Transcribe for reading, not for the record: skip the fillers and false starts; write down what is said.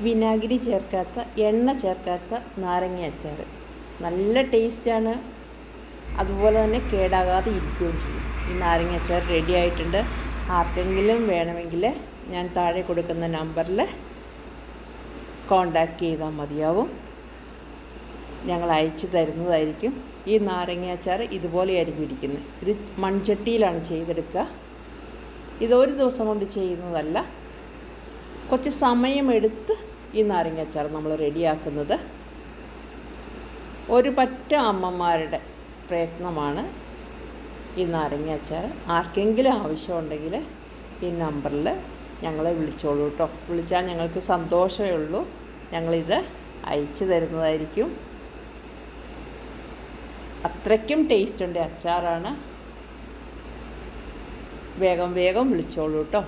വിനാഗിരി ചേർക്കാത്ത, എണ്ണ ചേർക്കാത്ത നാരങ്ങ അച്ചാർ. നല്ല ടേസ്റ്റാണ്, അതുപോലെ തന്നെ കേടാകാതെ ഇരിക്കുകയും ചെയ്യും. ഈ നാരങ്ങ അച്ചാർ റെഡി ആയിട്ടുണ്ട്. ആർക്കെങ്കിലും വേണമെങ്കിൽ ഞാൻ താഴെ കൊടുക്കുന്ന നമ്പറിൽ കോണ്ടാക്ട് ചെയ്താൽ മതിയാവും. ഞങ്ങൾ അയച്ചു തരുന്നതായിരിക്കും. ഈ നാരങ്ങ അച്ചാർ ഇതുപോലെയായിരിക്കും ഇരിക്കുന്നത്. ഇത് മൺചട്ടിയിലാണ് ചെയ്തെടുക്കുക. ഇതൊരു ദിവസം കൊണ്ട് ചെയ്യുന്നതല്ല, കുറച്ച് സമയമെടുത്ത് ഈ നാരങ്ങ അച്ചാർ നമ്മൾ റെഡിയാക്കുന്നത്. ഒരു പറ്റ അമ്മമാരുടെ പ്രയത്നമാണ് ഈ നാരങ്ങ അച്ചാർ. ആർക്കെങ്കിലും ആവശ്യമുണ്ടെങ്കിൽ ഈ നമ്പറിൽ ഞങ്ങളെ വിളിച്ചോളൂ കേട്ടോ. വിളിച്ചാൽ ഞങ്ങൾക്ക് സന്തോഷമേ ഉള്ളൂ. ഞങ്ങളിത് അയച്ചു തരുന്നതായിരിക്കും. അത്രയ്ക്കും ടേസ്റ്റുണ്ട് അച്ചാറാണ്. വേഗം വിളിച്ചോളൂ കേട്ടോ.